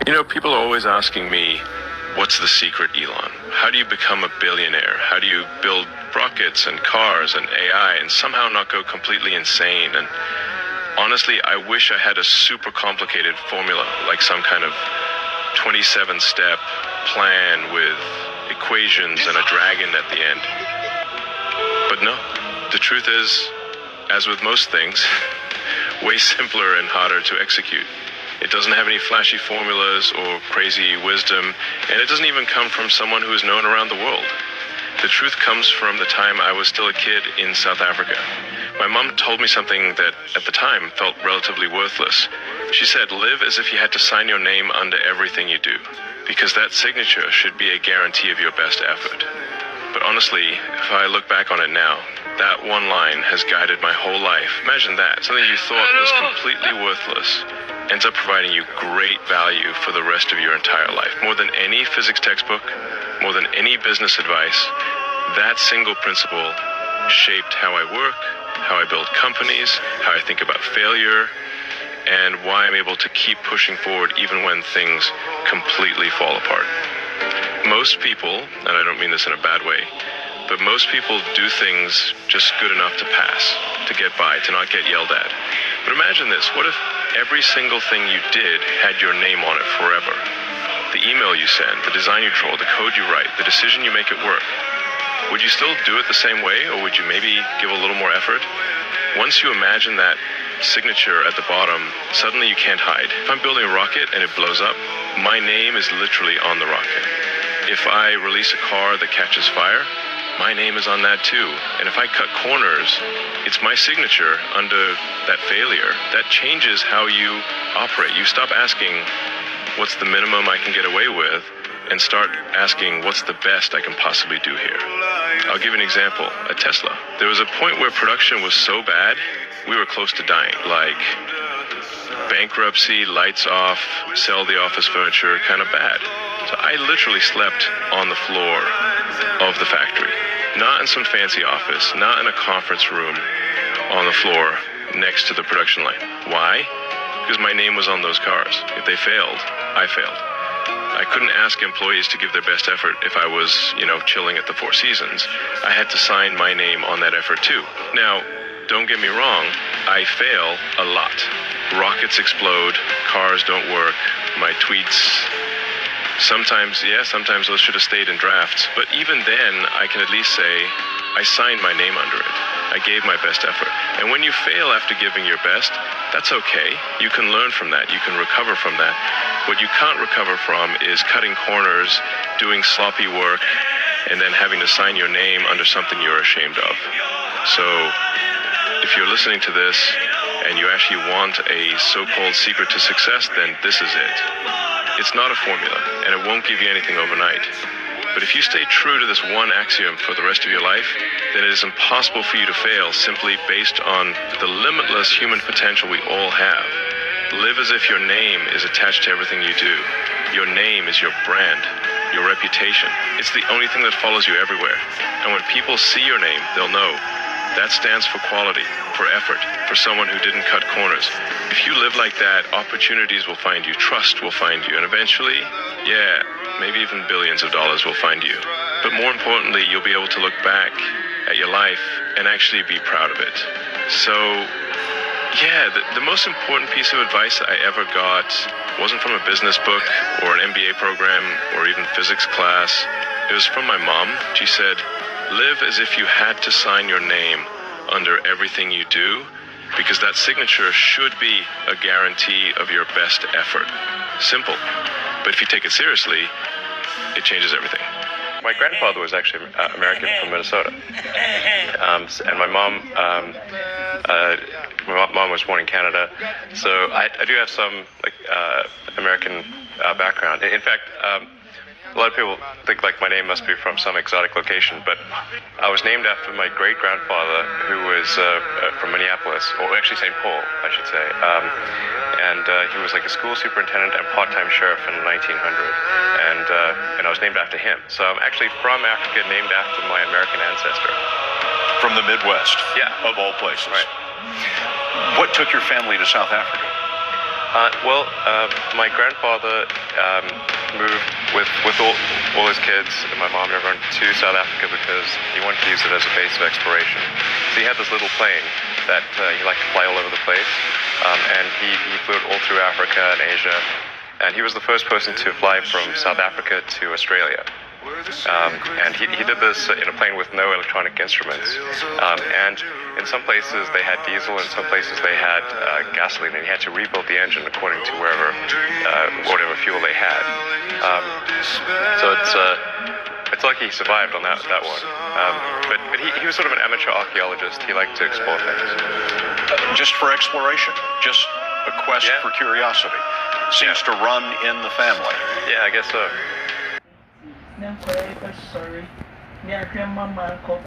You know, people are always asking me, what's the secret, Elon? How do you become a billionaire? How do you build rockets and cars and AI and somehow not go completely insane? And honestly, I wish I had a super complicated formula, like some kind of 27-step plan with equations and a dragon at the end. But no, the truth is, as with most things, way simpler and harder to execute. It doesn't have any flashy formulas or crazy wisdom, and it doesn't even come from someone who is known around the world. The truth comes from the time I was still a kid in South Africa. My mom told me something that at the time felt relatively worthless. She said, live as if you had to sign your name under everything you do, because that signature should be a guarantee of your best effort. But honestly, if I look back on it now, that one line has guided my whole life. Imagine that. Something you thought was completely worthless ends up providing you great value for the rest of your entire life. More than any physics textbook, more than any business advice, that single principle shaped how I work, how I build companies, how I think about failure, and why I'm able to keep pushing forward even when things completely fall apart. Most people, and I don't mean this in a bad way, but most people do things just good enough to pass, to get by, to not get yelled at. But imagine this, what if every single thing you did had your name on it forever? The email you send, the design you draw, the code you write, the decision you make at work. Would you still do it the same way, or would you maybe give a little more effort? Once you imagine that signature at the bottom, suddenly you can't hide. If I'm building a rocket and it blows up, my name is literally on the rocket. If I release a car that catches fire, my name is on that too. And if I cut corners, it's my signature under that failure. That changes how you operate. You stop asking, what's the minimum I can get away with, and start asking, what's the best I can possibly do here? I'll give you an example, a Tesla. There was a point where production was so bad, we were close to dying. Like bankruptcy, lights off, sell the office furniture, kind of bad. So I literally slept on the floor of the factory. Not in some fancy office, not in a conference room, on the floor next to the production line. Why? Because my name was on those cars. If they failed, I failed. I couldn't ask employees to give their best effort if I was, chilling at the Four Seasons. I had to sign my name on that effort too. Now, don't get me wrong, I fail a lot. Rockets explode, cars don't work, my tweets, sometimes those should have stayed in drafts. But even then, I can at least say, I signed my name under it. I gave my best effort. And when you fail after giving your best, that's okay. You can learn from that. You can recover from that. What you can't recover from is cutting corners, doing sloppy work, and then having to sign your name under something you're ashamed of. So, if you're listening to this and you actually want a so-called secret to success, then this is it. It's not a formula, and it won't give you anything overnight. But if you stay true to this one axiom for the rest of your life, then it is impossible for you to fail simply based on the limitless human potential we all have. Live as if your name is attached to everything you do. Your name is your brand, your reputation. It's the only thing that follows you everywhere. And when people see your name, they'll know. That stands for quality, for effort, for someone who didn't cut corners. If you live like that, opportunities will find you, trust will find you, and eventually, maybe even billions of dollars will find you. But more importantly, you'll be able to look back at your life and actually be proud of it. So, the most important piece of advice that I ever got wasn't from a business book or an MBA program or even physics class. It was from my mom. She said, live as if you had to sign your name under everything you do, because that signature should be a guarantee of your best effort. Simple. But if you take it seriously, it changes everything. My grandfather was actually American from Minnesota. And my mom was born in Canada. So I do have some American background. In fact, a lot of people think my name must be from some exotic location, but I was named after my great-grandfather, who was from Minneapolis, or actually St. Paul, I should say. And he was a school superintendent and part-time sheriff in 1900, and I was named after him. So I'm actually from Africa, named after my American ancestor. From the Midwest? Yeah. Of all places? Right. What took your family to South Africa? My grandfather moved with all his kids and my mom and everyone to South Africa because he wanted to use it as a base of exploration. So he had this little plane that he liked to fly all over the place, and he flew it all through Africa and Asia, and he was the first person to fly from South Africa to Australia. And he did this in a plane with no electronic instruments. And in some places they had diesel, in some places they had gasoline, and he had to rebuild the engine according to whatever fuel they had. So it's like he survived on that one. But he was sort of an amateur archaeologist. He liked to explore things. Just for exploration, just a quest for curiosity. Seems to run in the family. Yeah, I guess so. Sorry. Yeah, grandma Marco.